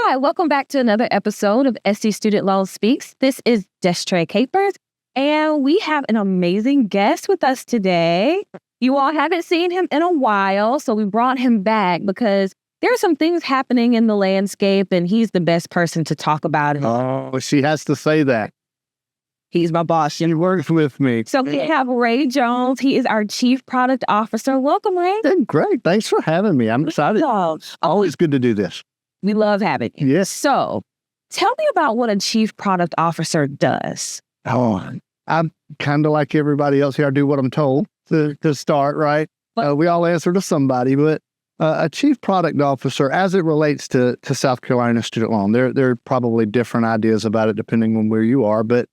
Hi, welcome back to another episode of SC Student Loan Speaks. This is Destre Capers, and we have an amazing guest with us today. You all haven't seen him in a while, so we brought him back because there are some things happening in the landscape, and he's the best person to talk about it. Oh, she has to say that. He's my boss. She works with me. So we have Ray Jones. He is our Chief Product Officer. Welcome, Ray. Great. Thanks for having me. I'm excited. Always good to do this. We love having you. Yes. So tell me about what a Chief Product Officer does. Oh, I'm kind of like everybody else here. I do what I'm told to start, right? We all answer to somebody, but a Chief Product Officer, as it relates to South Carolina student loan, there are probably different ideas about it depending on where you are, but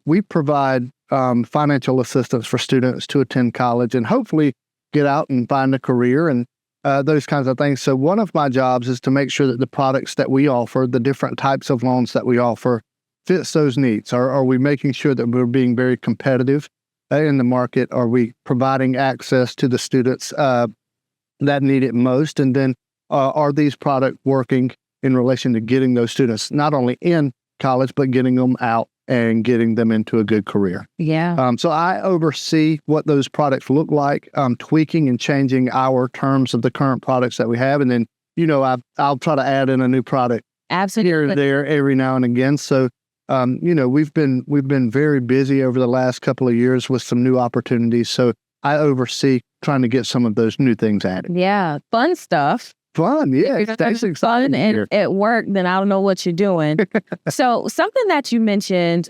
we provide financial assistance for students to attend college and hopefully get out and find a career and those kinds of things. So one of my jobs is to make sure that the products that we offer, the different types of loans that we offer, fits those needs. Are we making sure that we're being very competitive in the market? Are we providing access to the students that need it most? And then are these products working in relation to getting those students not only in college, but getting them out and getting them into a good career? Yeah. So I oversee what those products look like, tweaking and changing our terms of the current products that we have. And then, I'll try to add in a new product here and there every now and again. So, we've been very busy over the last couple of years with some new opportunities. So I oversee trying to get some of those new things added. Yeah. Fun stuff. Fun, yeah. It's actually fun and at work, then I don't know what you're doing. So something that you mentioned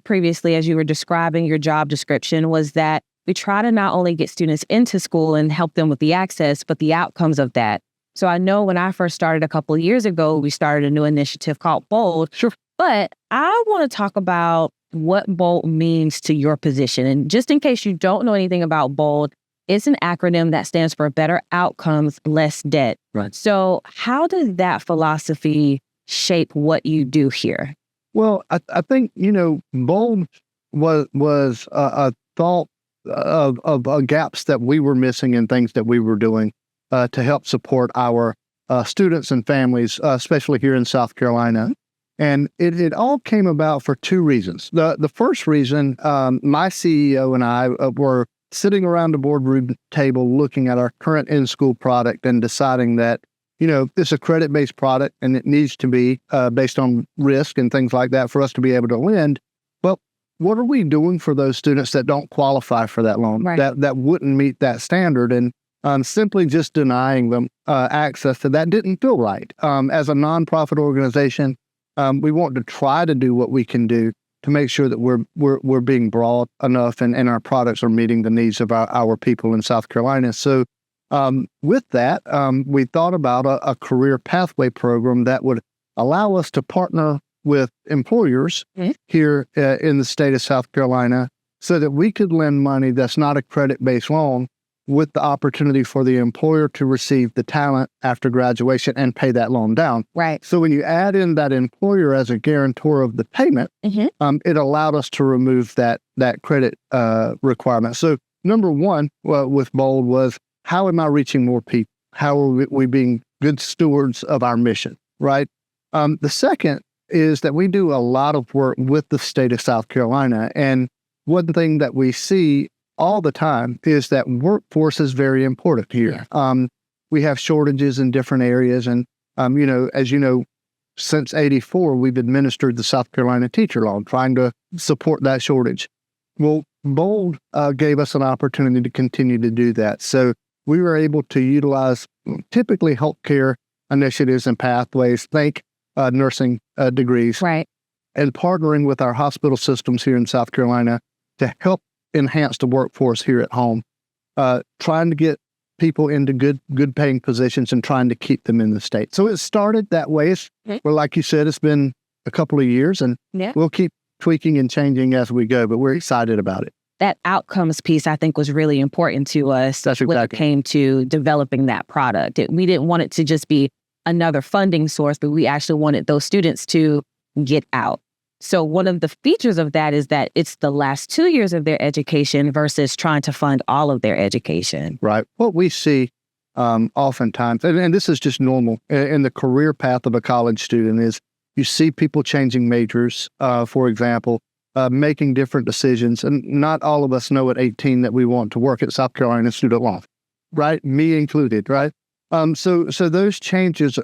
previously as you were describing your job description was that we try to not only get students into school and help them with the access, but the outcomes of that. So I know when I first started a couple of years ago, we started a new initiative called BOLD. Sure. But I want to talk about what BOLD means to your position. And just in case you don't know anything about BOLD, it's an acronym that stands for Better Outcomes, Less Debt. Right. So how does that philosophy shape what you do here? Well, I think, BOLD was a thought of gaps that we were missing and things that we were doing to help support our students and families, especially here in South Carolina. And it all came about for two reasons. The first reason, my CEO and I were sitting around the boardroom table looking at our current in-school product and deciding that, it's a credit-based product and it needs to be based on risk and things like that for us to be able to lend. But what are we doing for those students that don't qualify for that loan, right, that wouldn't meet that standard? And simply just denying them access to that didn't feel right. As a nonprofit organization, we want to try to do what we can do to make sure that we're being broad enough and our products are meeting the needs of our people in South Carolina. So with that, we thought about a career pathway program that would allow us to partner with employers here in the state of South Carolina so that we could lend money that's not a credit-based loan with the opportunity for the employer to receive the talent after graduation and pay that loan down. Right. So when you add in that employer as a guarantor of the payment, it allowed us to remove that credit requirement. So number one with BOLD was, how am I reaching more people? How are we being good stewards of our mission, right? The second is that we do a lot of work with the state of South Carolina. And one thing that we see all the time is that workforce is very important here. Yeah. We have shortages in different areas. And, as you know, since '84, we've administered the South Carolina teacher loan, trying to support that shortage. Well, BOLD gave us an opportunity to continue to do that. So we were able to utilize typically healthcare initiatives and pathways, think nursing degrees, right, and partnering with our hospital systems here in South Carolina to help enhance the workforce here at home, trying to get people into good paying positions and trying to keep them in the state. So it started that way. Well, like you said, it's been a couple of years and we'll keep tweaking and changing as we go, but we're excited about it. That outcomes piece, I think, was really important to us when it came to developing that product. We didn't want it to just be another funding source, but we actually wanted those students to get out. So one of the features of that is that it's the last 2 years of their education versus trying to fund all of their education. Right. What we see oftentimes, and this is just normal in the career path of a college student, is you see people changing majors, for example, making different decisions. And not all of us know at 18 that we want to work at South Carolina Student Law, right? Me included, right? So those changes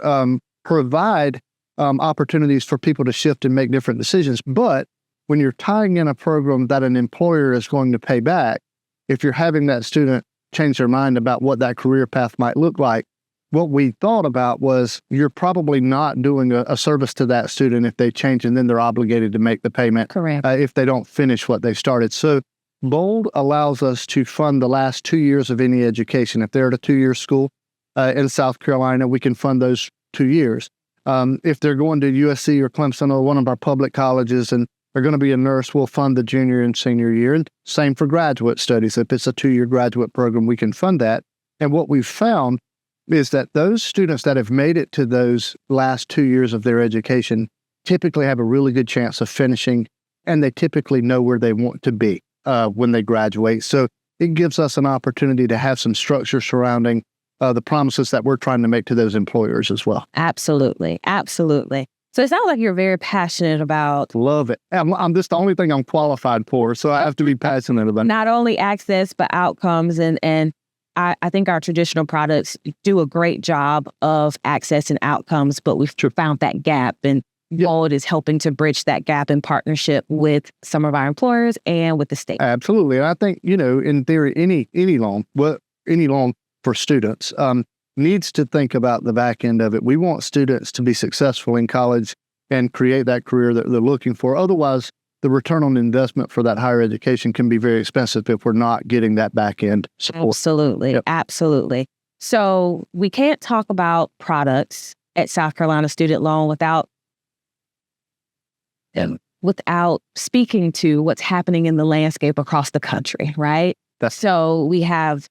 provide opportunities for people to shift and make different decisions. But when you're tying in a program that an employer is going to pay back, if you're having that student change their mind about what that career path might look like, what we thought about was you're probably not doing a service to that student if they change and then they're obligated to make the payment. Correct. If they don't finish what they started. So BOLD allows us to fund the last 2 years of any education. If they're at a 2-year school in South Carolina, we can fund those 2 years. If they're going to USC or Clemson or one of our public colleges and they're going to be a nurse, we'll fund the junior and senior year. And same for graduate studies. If it's a 2-year graduate program, we can fund that. And what we've found is that those students that have made it to those last 2 years of their education typically have a really good chance of finishing, and they typically know where they want to be when they graduate. So it gives us an opportunity to have some structure surrounding the promises that we're trying to make to those employers as well. Absolutely. Absolutely. So it sounds like you're very passionate about... Love it. I'm just the only thing I'm qualified for, so I have to be passionate about it. Not only access, but outcomes. And I think our traditional products do a great job of access and outcomes, but we've found that gap. And BOLD is helping to bridge that gap in partnership with some of our employers and with the state. Absolutely. And I think, in theory, any loan for students needs to think about the back end of it. We want students to be successful in college and create that career that they're looking for. Otherwise, the return on investment for that higher education can be very expensive if we're not getting that back end support. Absolutely. Yep. Absolutely. So we can't talk about products at South Carolina Student Loan without speaking to what's happening in the landscape across the country, right? So we have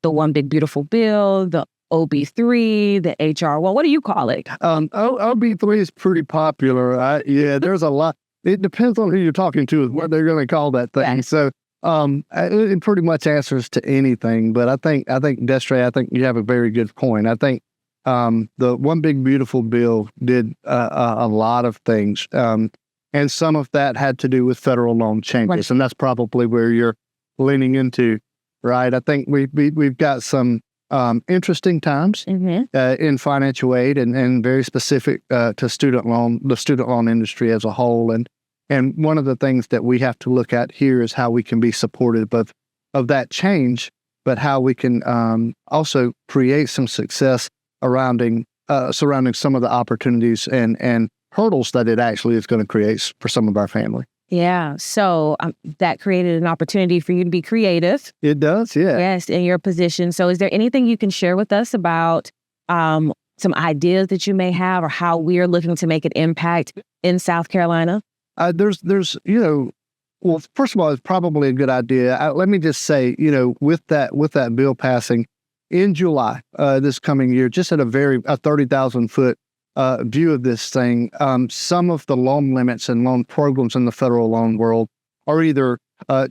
the One Big Beautiful Bill, the OB3, the HR1. What do you call it? OB3 is pretty popular. There's a lot. It depends on who you're talking to, what they're going to call that thing. So it pretty much answers to anything. But I think Desiree, I think you have a very good point. I think the One Big Beautiful Bill did a lot of things. And some of that had to do with federal loan changes. Right. And that's probably where you're leaning into, right? I think we've got some interesting times in financial aid and very specific to the student loan industry as a whole. And one of the things that we have to look at here is how we can be supportive of that change, but how we can also create some success surrounding some of the opportunities and hurdles that it actually is going to create for some of our family. Yeah. So that created an opportunity for you to be creative. It does, yeah. Yes, in your position. So is there anything you can share with us about some ideas that you may have or how we're looking to make an impact in South Carolina? Well, first of all, it's probably a good idea. Let me just say, with that bill passing in July this coming year, just at a 30,000-foot view of this thing, some of the loan limits and loan programs in the federal loan world are either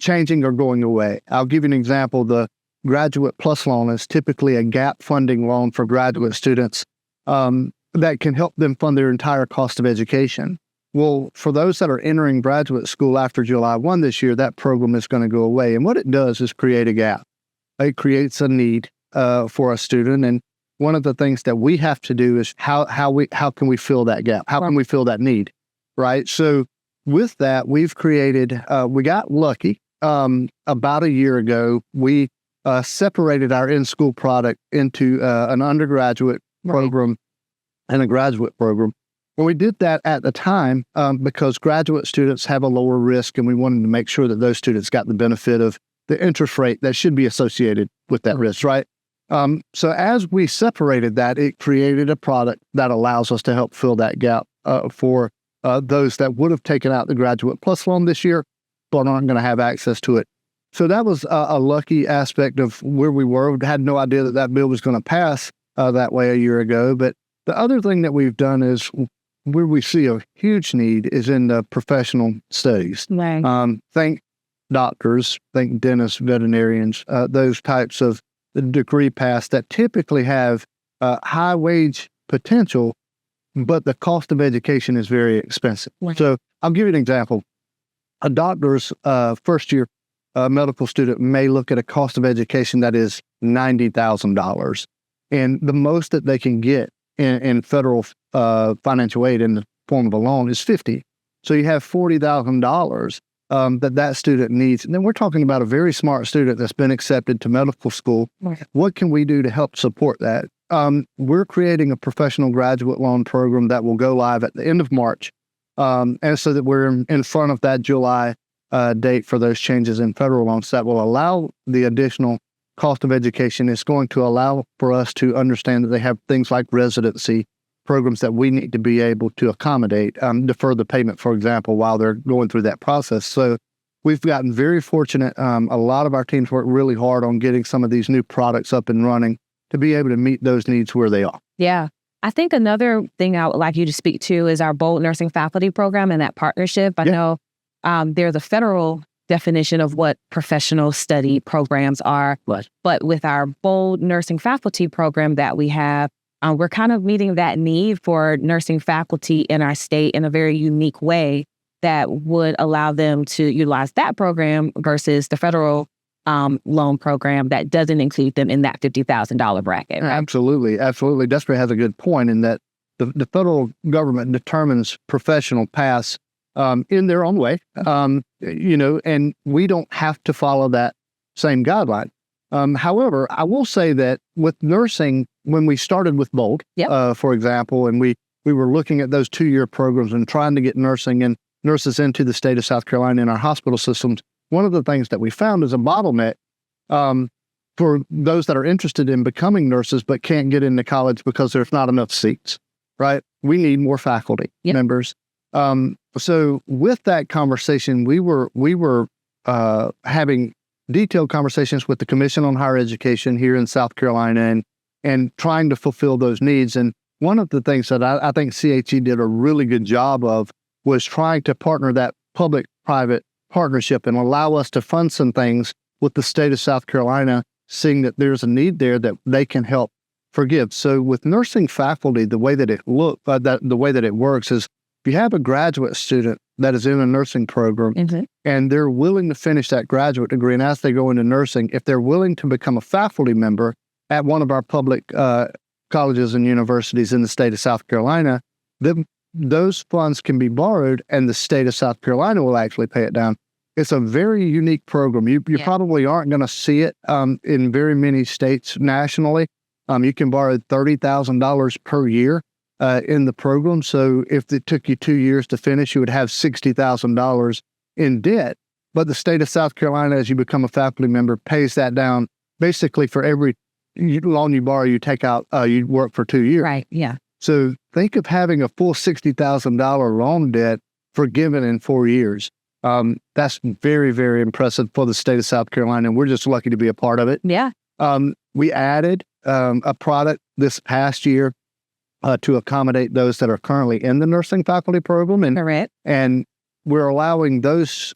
changing or going away. I'll give you an example. The Graduate Plus loan is typically a gap funding loan for graduate students that can help them fund their entire cost of education. Well, for those that are entering graduate school after July 1 this year, that program is going to go away. And what it does is create a gap. It creates a need for a student. And one of the things that we have to do is how can we fill that gap? How can we fill that need, right? So with that, we've created, we got lucky. About a year ago, we separated our in-school product into an undergraduate program and a graduate program. Well, we did that at the time because graduate students have a lower risk, and we wanted to make sure that those students got the benefit of the interest rate that should be associated with that risk, right? So as we separated that, it created a product that allows us to help fill that gap for those that would have taken out the Graduate Plus loan this year, but aren't going to have access to it. So that was a lucky aspect of where we were. We had no idea that bill was going to pass that way a year ago. But the other thing that we've done is where we see a huge need is in the professional studies. Right. Think doctors, think dentists, veterinarians, those types of degree paths that typically have high wage potential, but the cost of education is very expensive. Right. So I'll give you an example. A doctor's first year medical student may look at a cost of education that is $90,000. And the most that they can get in federal financial aid in the form of a loan is $50,000. So you have $40,000 that student needs. And then we're talking about a very smart student that's been accepted to medical school. Right. What can we do to help support that? We're creating a professional graduate loan program that will go live at the end of March. And so that we're in front of that July date for those changes in federal loans that will allow the additional cost of education. It's going to allow for us to understand that they have things like residency programs that we need to be able to accommodate, defer the payment, for example, while they're going through that process. So we've gotten very fortunate. A lot of our teams work really hard on getting some of these new products up and running to be able to meet those needs where they are. Yeah. I think another thing I would like you to speak to is our Bold Nursing Faculty Program and that partnership. I know there's a federal definition of what professional study programs are, but with our Bold Nursing Faculty Program that we have, we're kind of meeting that need for nursing faculty in our state in a very unique way that would allow them to utilize that program versus the federal loan program that doesn't include them in that $50,000 bracket. Right? Absolutely. Desiree has a good point in that the federal government determines professional paths in their own way, and we don't have to follow that same guideline. However, I will say that with nursing, when we started with Bold, for example, and we were looking at those 2-year programs and trying to get nursing and nurses into the state of South Carolina in our hospital systems, one of the things that we found is a bottleneck for those that are interested in becoming nurses but can't get into college because there's not enough seats, right? We need more faculty members. So with that conversation, we were having detailed conversations with the Commission on Higher Education here in South Carolina and trying to fulfill those needs. And one of the things that I think CHE did a really good job of was trying to partner that public-private partnership and allow us to fund some things with the state of South Carolina, seeing that there's a need there that they can help forgive. So with nursing faculty, the way that it works is if you have a graduate student that is in a nursing program and they're willing to finish that graduate degree, and as they go into nursing, if they're willing to become a faculty member at one of our public colleges and universities in the state of South Carolina, then those funds can be borrowed and the state of South Carolina will actually pay it down. It's a very unique program. You probably aren't going to see it in very many states nationally. You can borrow $30,000 per year in the program. So if it took you 2 years to finish, you would have $60,000 in debt. But the state of South Carolina, as you become a faculty member, pays that down basically for every loan you borrow, you take out, you work for 2 years. Right, yeah. So think of having a full $60,000 loan debt forgiven in 4 years. That's very, very impressive for the state of South Carolina, and we're just lucky to be a part of it. Yeah. We added a product this past year to accommodate those that are currently in the nursing faculty program. Correct. And we're allowing those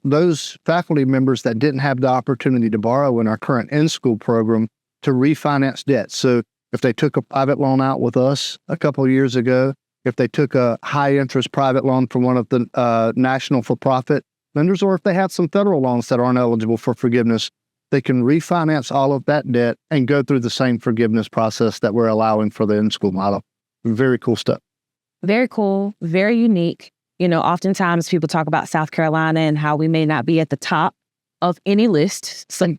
faculty members that didn't have the opportunity to borrow in our current in-school program to refinance debt. So if they took a private loan out with us a couple of years ago, if they took a high-interest private loan from one of the national for-profit lenders, or if they have some federal loans that aren't eligible for forgiveness, they can refinance all of that debt and go through the same forgiveness process that we're allowing for the in-school model. Very cool stuff. Very cool. Very unique. Oftentimes people talk about South Carolina and how we may not be at the top of any list. So,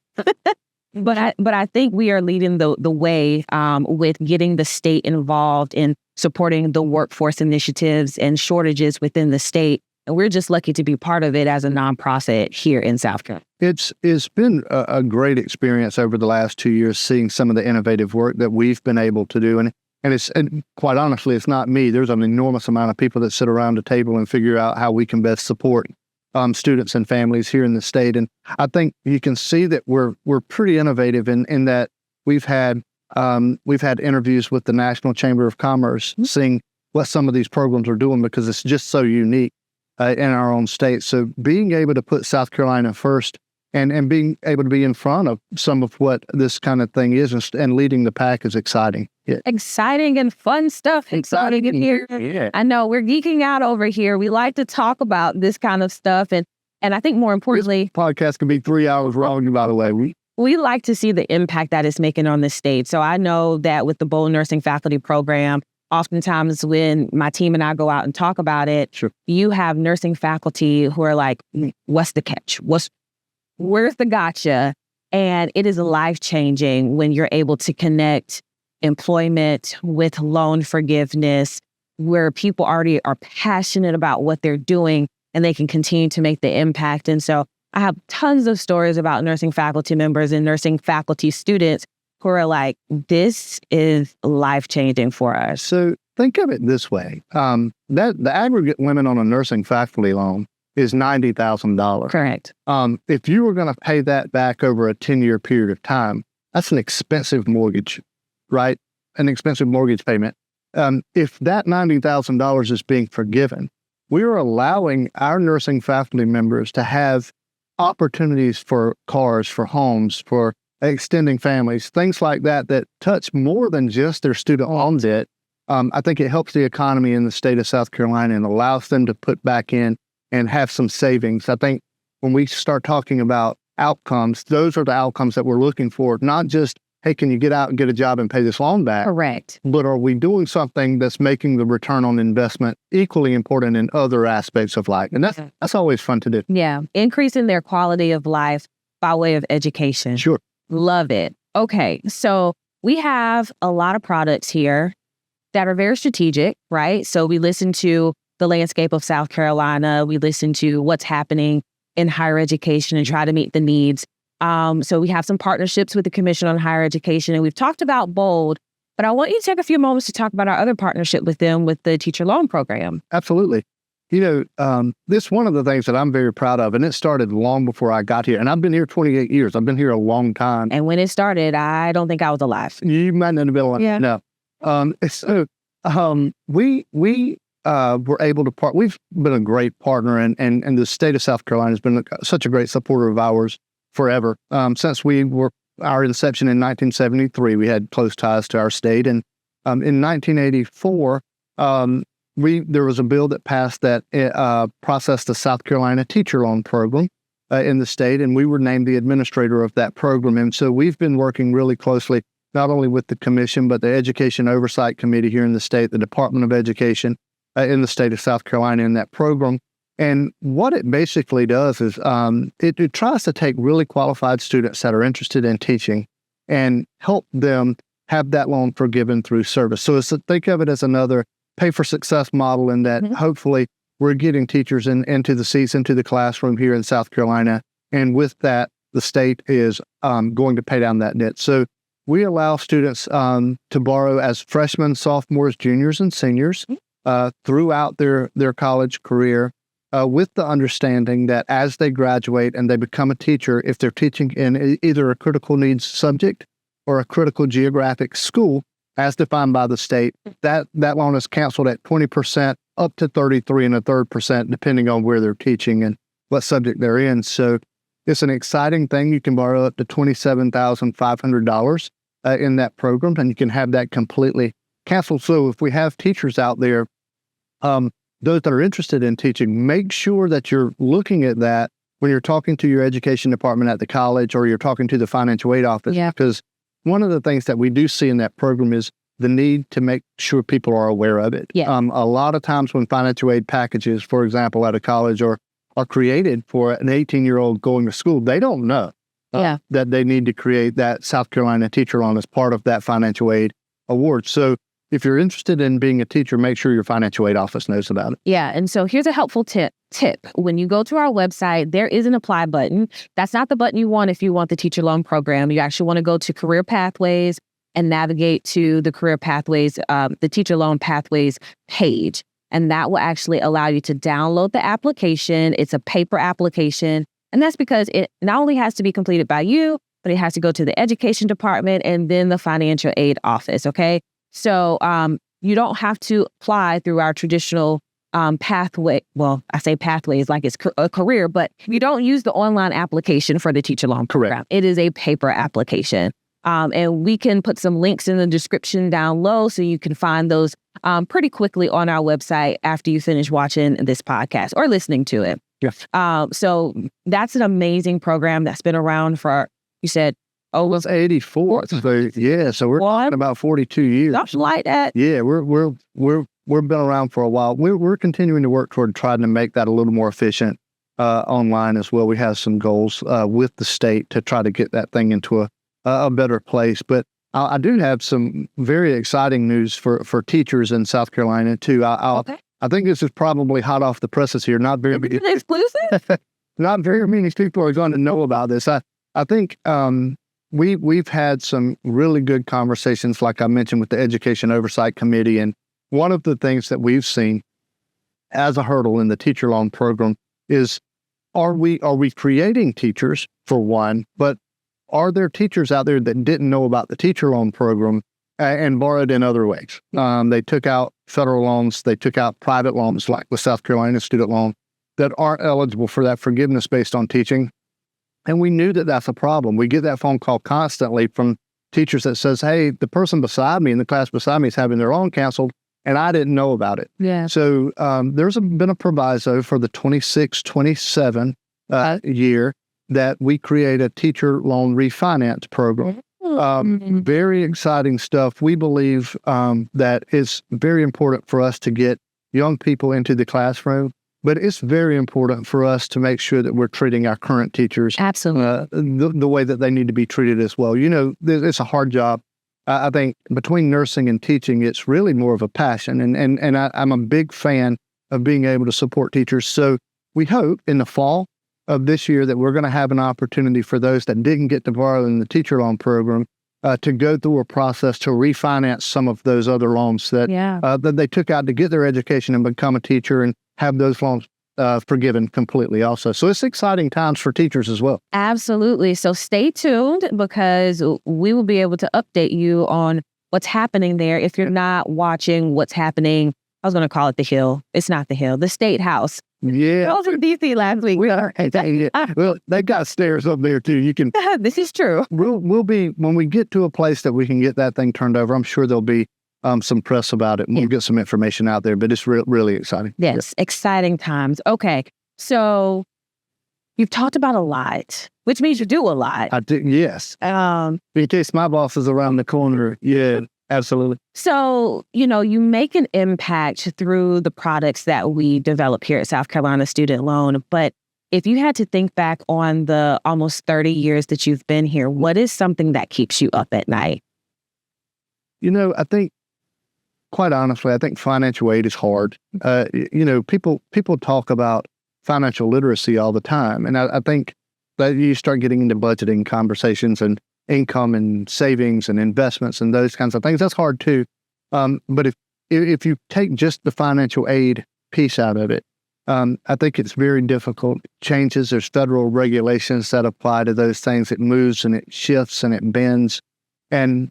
but I think we are leading the way with getting the state involved in supporting the workforce initiatives and shortages within the state. And we're just lucky to be part of it as a nonprofit here in South Carolina. It's been a great experience over the last 2 years, seeing some of the innovative work that we've been able to do. And quite honestly, it's not me. There's an enormous amount of people that sit around the table and figure out how we can best support students and families here in the state. And I think you can see that we're pretty innovative in that we've had interviews with the National Chamber of Commerce, seeing what some of these programs are doing because it's just so unique in our own state. So being able to put South Carolina first and being able to be in front of some of what this kind of thing is and leading the pack is exciting. Yeah. Exciting and fun stuff. Exciting in here. Yeah. I know we're geeking out over here. We like to talk about this kind of stuff. And I think more importantly, this podcast can be 3 hours long, by the way. We like to see the impact that it's making on the state. So I know that with the Bold Nursing Faculty Program, oftentimes when my team and I go out and talk about it, sure, you have nursing faculty who are like, what's the catch? Where's the gotcha? And it is life-changing when you're able to connect employment with loan forgiveness, where people already are passionate about what they're doing and they can continue to make the impact. And so I have tons of stories about nursing faculty members and nursing faculty students who are like, this is life-changing for us. So think of it this way. That the aggregate limit on a nursing faculty loan is $90,000. Correct. If you were going to pay that back over a 10-year period of time, that's an expensive mortgage, right? An expensive mortgage payment. If that $90,000 is being forgiven, we are allowing our nursing faculty members to have opportunities for cars, for homes, for extending families, things like that, that touch more than just their student loan debt. I think it helps the economy in the state of South Carolina and allows them to put back in and have some savings. I think when we start talking about outcomes, those are the outcomes that we're looking for, not just, hey, can you get out and get a job and pay this loan back? Correct. But are we doing something that's making the return on investment equally important in other aspects of life? And that's always fun to do. Yeah. Increasing their quality of life by way of education. Sure. Love it. Okay. So we have a lot of products here that are very strategic, right? So we listen to the landscape of South Carolina. We listen to what's happening in higher education and try to meet the needs. So we have some partnerships with the Commission on Higher Education, and we've talked about BOLD, but I want you to take a few moments to talk about our other partnership with them with the Teacher Loan Program. Absolutely. You know, this one of the things that I'm very proud of, and it started long before I got here, and I've been here 28 years. I've been here a long time. And when it started, I don't think I was alive. You might not have been alive. Yeah. No. We were able to we've been a great partner, and the state of South Carolina has been such a great supporter of ours forever. Since our inception in 1973, we had close ties to our state. And in 1984, there was a bill that passed that processed the South Carolina Teacher Loan Program in the state, and we were named the administrator of that program. And so we've been working really closely, not only with the commission, but the Education Oversight Committee here in the state, the Department of Education in the state of South Carolina in that program. And what it basically does is it tries to take really qualified students that are interested in teaching and help them have that loan forgiven through service. So think of it as another pay for success model in that hopefully we're getting teachers into the seats, into the classroom here in South Carolina. And with that, the state is going to pay down that debt. So we allow students to borrow as freshmen, sophomores, juniors, and seniors throughout their college career, with the understanding that as they graduate and they become a teacher, if they're teaching in either a critical needs subject or a critical geographic school, as defined by the state, that loan is canceled at 20% up to 33.33%, depending on where they're teaching and what subject they're in. So it's an exciting thing. You can borrow up to $27,500 in that program, and you can have that completely canceled. So if we have teachers out there, those that are interested in teaching, make sure that you're looking at that when you're talking to your education department at the college or you're talking to the financial aid office. Yeah. Because one of the things that we do see in that program is the need to make sure people are aware of it. Yeah. A lot of times when financial aid packages, for example, at a college are created for an 18-year-old going to school, they don't know that they need to create that South Carolina teacher loan as part of that financial aid award. So if you're interested in being a teacher, make sure your financial aid office knows about it. Yeah. And so here's a helpful tip. When you go to our website, there is an apply button. That's not the button you want if you want the teacher loan program. You actually want to go to Career Pathways and navigate to the Career Pathways, the teacher loan pathways page. And that will actually allow you to download the application. It's a paper application. And that's because it not only has to be completed by you, but it has to go to the education department and then the financial aid office. Okay. So you don't have to apply through our traditional pathway. Well, I say pathways like it's a career, but you don't use the online application for the teacher loan program. Correct. It is a paper application. And we can put some links in the description down low so you can find those pretty quickly on our website after you finish watching this podcast or listening to it. Yes. So that's an amazing program that's been around for, you said, it's 84. So yeah, so we're talking about 42 years. Something like that. Yeah, we've been around for a while. We're continuing to work toward trying to make that a little more efficient online as well. We have some goals with the state to try to get that thing into a better place. But I do have some very exciting news for teachers in South Carolina too. Okay. I think this is probably hot off the presses here. Not very many, exclusive. not very many people are going to know about this. I think we've had some really good conversations, like I mentioned, with the Education Oversight Committee, and one of the things that we've seen as a hurdle in the teacher loan program is, are we creating teachers for one, but are there teachers out there that didn't know about the teacher loan program and borrowed in other ways? They took out federal loans, they took out private loans like the South Carolina student loan that aren't eligible for that forgiveness based on teaching. And we knew that that's a problem. We get that phone call constantly from teachers that says, hey, the person beside me in the class beside me is having their loan canceled, and I didn't know about it. Yeah. So there's been a proviso for the 26-27 year that we create a teacher loan refinance program. Very exciting stuff. We believe that it's very important for us to get young people into the classroom, but it's very important for us to make sure that we're treating our current teachers the way that they need to be treated as well. You know, it's a hard job. I think between nursing and teaching, it's really more of a passion. And I'm a big fan of being able to support teachers. So we hope in the fall of this year that we're going to have an opportunity for those that didn't get to borrow in the teacher loan program to go through a process to refinance some of those other loans that they took out to get their education and become a teacher, and have those loans forgiven completely also. So it's exciting times for teachers as well. Absolutely. So stay tuned, because we will be able to update you on what's happening there. If you're not watching what's happening, I was going to call it the Hill. It's not the Hill, the State House. Yeah. I was in D.C. last week. Well, they got stairs up there too. You can. This is true. We'll be, when we get to a place that we can get that thing turned over, I'm sure there'll be some press about it, and we'll get some information out there, but it's really exciting. Yes, exciting times. Okay, so you've talked about a lot, which means you do a lot. I do, yes. In case my boss is around the corner, yeah, absolutely. So, you make an impact through the products that we develop here at South Carolina Student Loan, but if you had to think back on the almost 30 years that you've been here, what is something that keeps you up at night? I think, quite honestly, I think financial aid is hard. People talk about financial literacy all the time. And I think that you start getting into budgeting conversations and income and savings and investments and those kinds of things. That's hard too. But if you take just the financial aid piece out of it, I think it's very difficult. Changes, there's federal regulations that apply to those things. It moves and it shifts and it bends. And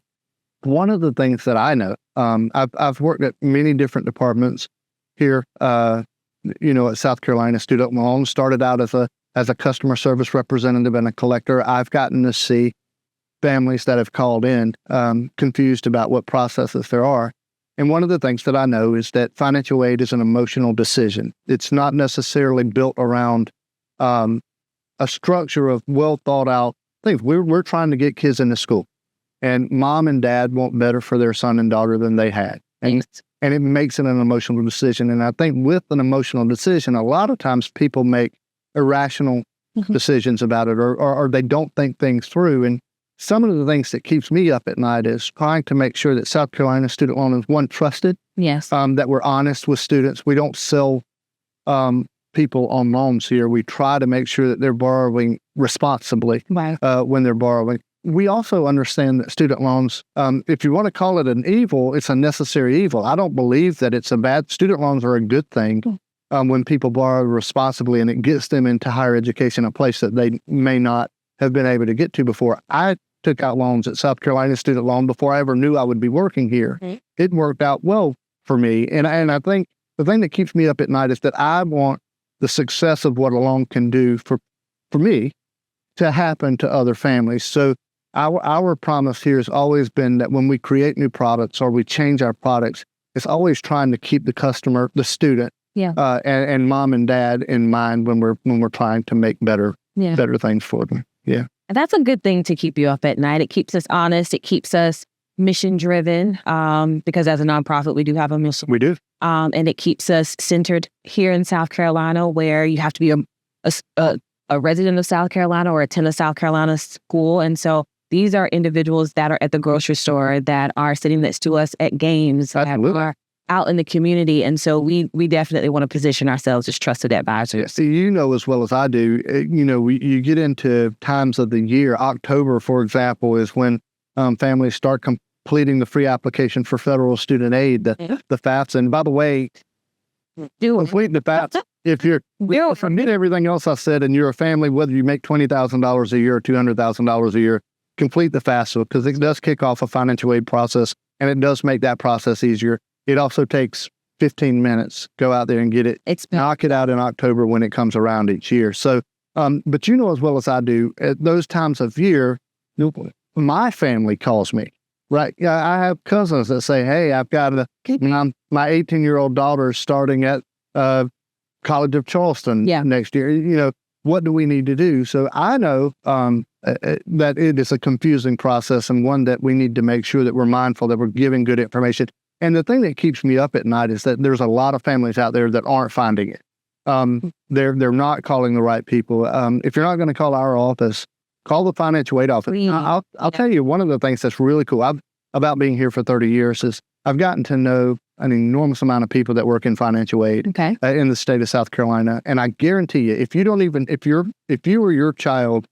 one of the things that I know, I've worked at many different departments here, at South Carolina Student Loan. Started out as a customer service representative and a collector. I've gotten to see families that have called in confused about what processes there are. And one of the things that I know is that financial aid is an emotional decision. It's not necessarily built around a structure of well thought out things. We're trying to get kids into school. And mom and dad want better for their son and daughter than they had. And it makes it an emotional decision. And I think with an emotional decision, a lot of times people make irrational decisions about it, or they don't think things through. And some of the things that keeps me up at night is trying to make sure that South Carolina Student Loan is, one, trusted. Yes. That we're honest with students. We don't sell people on loans here. We try to make sure that they're borrowing responsibly when they're borrowing. We also understand that student loans, if you want to call it an evil, it's a necessary evil. I don't believe that it's a bad. Student loans are a good thing when people borrow responsibly, and it gets them into higher education, a place that they may not have been able to get to before. I took out loans at South Carolina Student Loan before I ever knew I would be working here. It worked out well for me. And I think the thing that keeps me up at night is that I want the success of what Alone can do for me to happen to other families. So our promise here has always been that when we create new products or we change our products, it's always trying to keep the customer, the student, and mom and dad in mind when we're trying to make better things for them. Yeah. And that's a good thing to keep you up at night. It keeps us honest. It keeps us mission driven, because as a nonprofit, we do have a mission. We do. And it keeps us centered here in South Carolina, where you have to be a resident of South Carolina or attend a South Carolina school. And so these are individuals that are at the grocery store, that are sitting next to us at games, that are out in the community. And so we definitely want to position ourselves as trusted advisors. Yeah. See, you know as well as I do, you get into times of the year. October, for example, is when families start completing the free application for federal student aid, the FAFSA. And by the way, completing the FAFSA, if you're forget everything else I said, and you're a family, whether you make $20,000 a year or $200,000 a year, complete the FAFSA, because it does kick off a financial aid process, and it does make that process easier. It also takes 15 minutes. Go out there and get it. Knock it out in October when it comes around each year. So, but you know as well as I do, at those times of year, my family calls me. Right. Yeah, I have cousins that say, "Hey, I've got my 18-year-old daughter starting at College of Charleston next year. What do we need to do?" So I know that it is a confusing process, and one that we need to make sure that we're mindful that we're giving good information. And the thing that keeps me up at night is that there's a lot of families out there that aren't finding it. They're not calling the right people. If you're not going to call our office, call the financial aid office. I'll tell you, one of the things that's really cool about being here for 30 years is I've gotten to know an enormous amount of people that work in financial aid in the state of South Carolina. And I guarantee you, if you or your child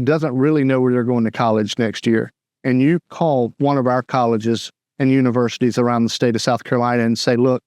doesn't really know where they're going to college next year, and you call one of our colleges and universities around the state of South Carolina and say, "Look,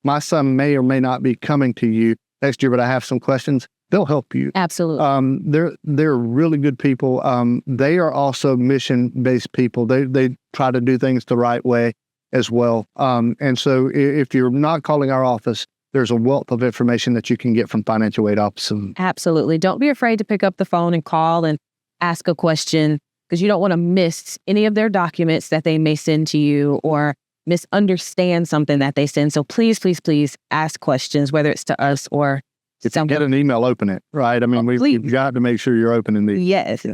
my son may or may not be coming to you next year, but I have some questions," they'll help you. Absolutely. They're really good people. They are also mission-based people. They try to do things the right way as well. And so if you're not calling our office, there's a wealth of information that you can get from financial aid offices. Absolutely. Don't be afraid to pick up the phone and call and ask a question, because you don't want to miss any of their documents that they may send to you or misunderstand something that they send. So please, please, please ask questions, whether it's to us or if you get an email, open it, right? I mean, we've got to make sure you're opening these.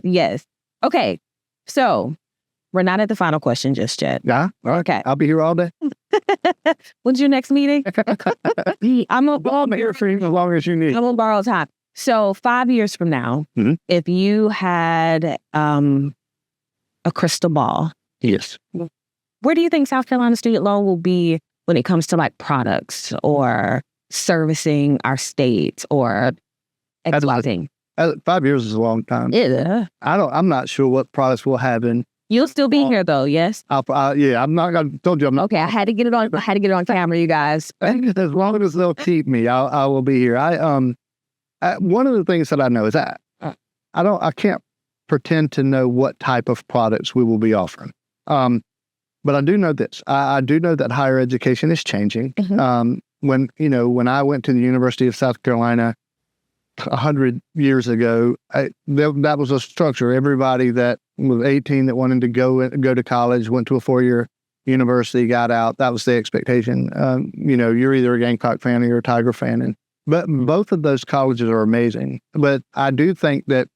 Yes. Okay. So we're not at the final question just yet. Yeah. All right. Okay. I'll be here all day. When's your next meeting? I'm here for as long as you need. I'm gonna borrow time. So 5 years from now, if you had a crystal ball, yes, where do you think South Carolina Student Loan will be when it comes to like products or servicing our state or XYZ? 5 years is a long time. Yeah. I'm not sure what products we'll have in. You'll still be here though, yes? I'm not. I told you I'm not. Okay, I had to get it on camera, you guys. As long as they'll keep me, I will be here. One of the things that I know is that I can't pretend to know what type of products we will be offering. But I do know this. I do know that higher education is changing. When I went to the University of South Carolina 100 years ago, that was a structure. Everybody that was 18 that wanted to go to college went to a 4-year university, got out. That was the expectation. You're either a Gamecock fan or you're a Tiger fan. But both of those colleges are amazing. But I do think that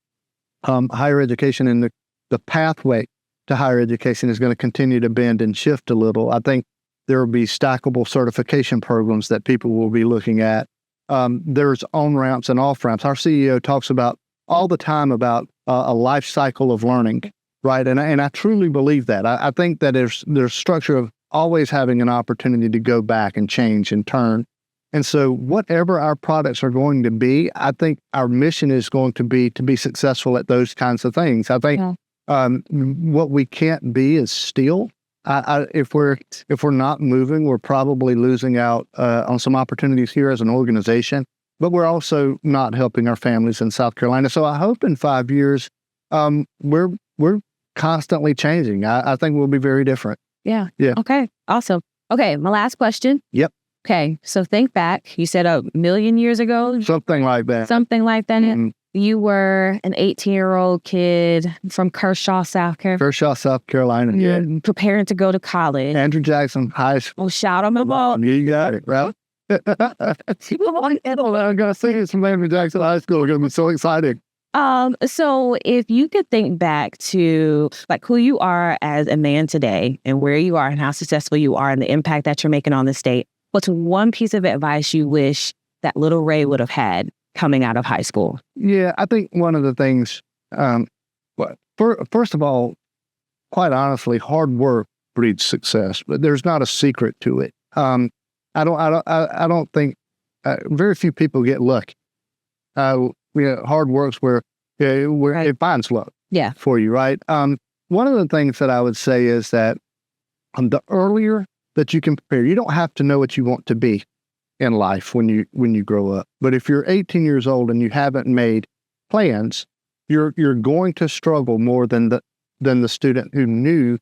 higher education and the pathway to higher education is going to continue to bend and shift a little. I think there will be stackable certification programs that people will be looking at. There's on-ramps and off-ramps. Our CEO talks about all the time about a life cycle of learning, right? And I truly believe that. I think that there's structure of always having an opportunity to go back and change and turn. And so whatever our products are going to be, I think our mission is going to be successful at those kinds of things. I think what we can't be is still. If we're not moving, we're probably losing out on some opportunities here as an organization, but we're also not helping our families in South Carolina. So I hope in 5 years, we're constantly changing. I think we'll be very different. Yeah. Okay. Awesome. Okay. My last question. Yep. Okay, so think back. You said 1,000,000 years ago? Something like that. Something like that. You were an 18-year-old kid from Kershaw, South Carolina. Kershaw, South Carolina. Yeah. Preparing to go to college. Andrew Jackson High School. Oh, shout them out. You got it, right? I'm going to sing some Andrew Jackson High School. It's going to be so exciting. So if you could think back to like who you are as a man today and where you are and how successful you are and the impact that you're making on the state, what's one piece of advice you wish that little Ray would have had coming out of high school? Yeah, I think one of the things, first of all, quite honestly, hard work breeds success, but there's not a secret to it. I don't think very few people get lucky. Hard work's where Right. it finds luck for you, right? One of the things that I would say is that the earlier that you can prepare, you don't have to know what you want to be in life when you grow up. But if you're 18 years old and you haven't made plans, you're going to struggle more than the student who knew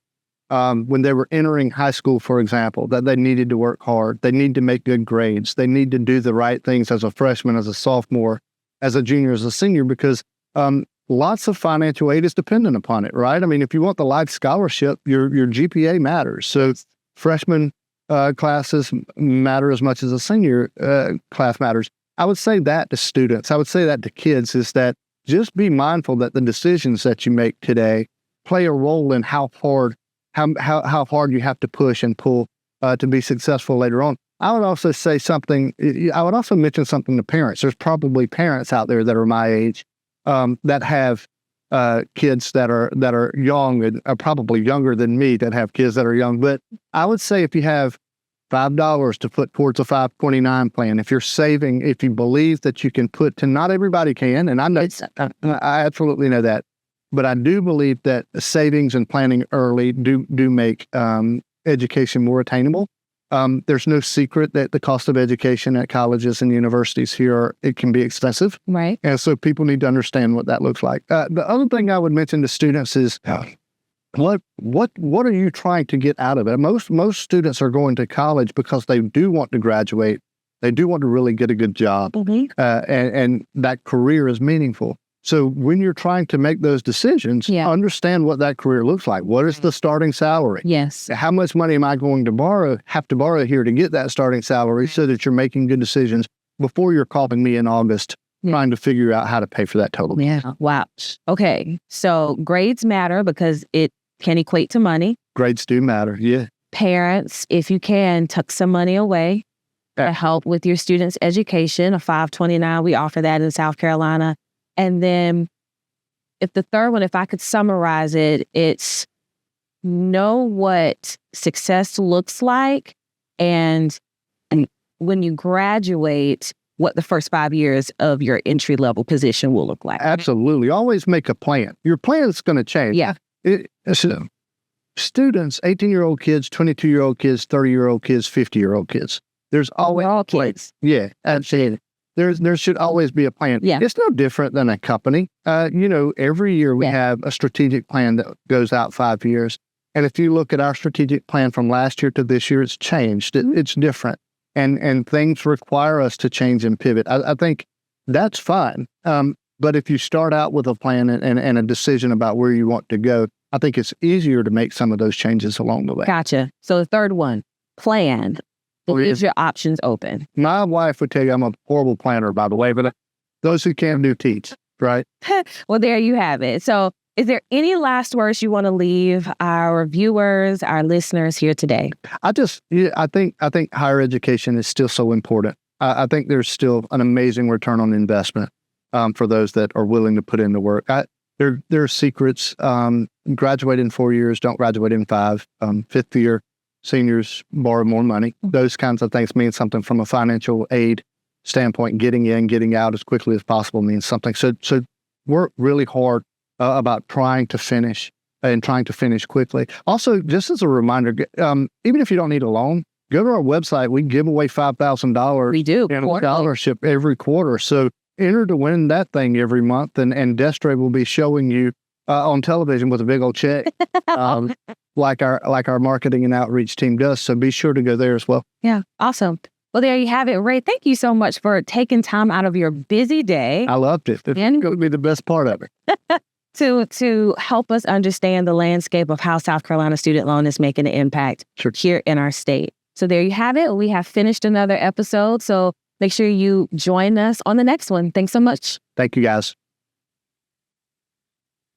when they were entering high school, for example, that they needed to work hard, they need to make good grades, they need to do the right things as a freshman, as a sophomore, as a junior, as a senior, because lots of financial aid is dependent upon it, right? I mean, if you want the life scholarship, your GPA matters. So freshman classes matter as much as a senior class matters. I would say that to students, I would say that to kids, is that just be mindful that the decisions that you make today play a role in how hard you have to push and pull to be successful later on. I would also say something, I would also mention something to parents. There's probably parents out there that are my age that have kids that are young and are probably younger than me that have kids that are young. But I would say if you have $5 to put towards a 529 plan, if you're saving, if you believe that you can put to, not everybody can, and I know, I absolutely know that, but I do believe that savings and planning early do make education more attainable. There's no secret that the cost of education at colleges and universities here, it can be expensive. Right. And so people need to understand what that looks like. The other thing I would mention to students is, what are you trying to get out of it? Most students are going to college because they do want to graduate. They do want to really get a good job. And that career is meaningful. So when you're trying to make those decisions, understand what that career looks like. What is the starting salary? Yes. How much money am I going to have to borrow here to get that starting salary so that you're making good decisions before you're calling me in August trying to figure out how to pay for that total. Yeah. Wow. Okay. So grades matter because it can equate to money. Grades do matter. Yeah. Parents, if you can, tuck some money away to help with your students' education. A 529, we offer that in South Carolina. And then if the third one, if I could summarize it, it's know what success looks like and when you graduate, what the first 5 years of your entry-level position will look like. Absolutely. Always make a plan. Your plan is going to change. Yeah. Students, 18-year-old kids, 22-year-old kids, 30-year-old kids, 50-year-old kids. There's always all kids. Yeah, absolutely. There should always be a plan. Yeah. It's no different than a company. Every year we have a strategic plan that goes out 5 years. And if you look at our strategic plan from last year to this year, it's changed. It's different. And things require us to change and pivot. I think that's fine. But if you start out with a plan and a decision about where you want to go, I think it's easier to make some of those changes along the way. Gotcha. So the third one, plan. Leave your options open. My wife would tell you I'm a horrible planner, by the way, but those who can do teach, right? Well, there you have it. So is there any last words you want to leave our viewers, our listeners here today? I think higher education is still so important. I think there's still an amazing return on investment for those that are willing to put in the work. There are secrets. Graduate in 4 years, don't graduate in 5. Fifth year, seniors borrow more money. Those kinds of things mean something from a financial aid standpoint. Getting in, getting out as quickly as possible means something. So work really hard about trying to finish and trying to finish quickly. Also, just as a reminder, even if you don't need a loan, go to our website. We give away $5,000 we do in a scholarship every quarter. So enter to win that thing every month, and Destre will be showing you on television with a big old check. Like our marketing and outreach team does. So be sure to go there as well. Yeah. Awesome. Well, there you have it, Ray. Thank you so much for taking time out of your busy day. I loved it. It's going to be the best part of it. To help us understand the landscape of how South Carolina student loan is making an impact here in our state. So there you have it. We have finished another episode. So make sure you join us on the next one. Thanks so much. Thank you, guys.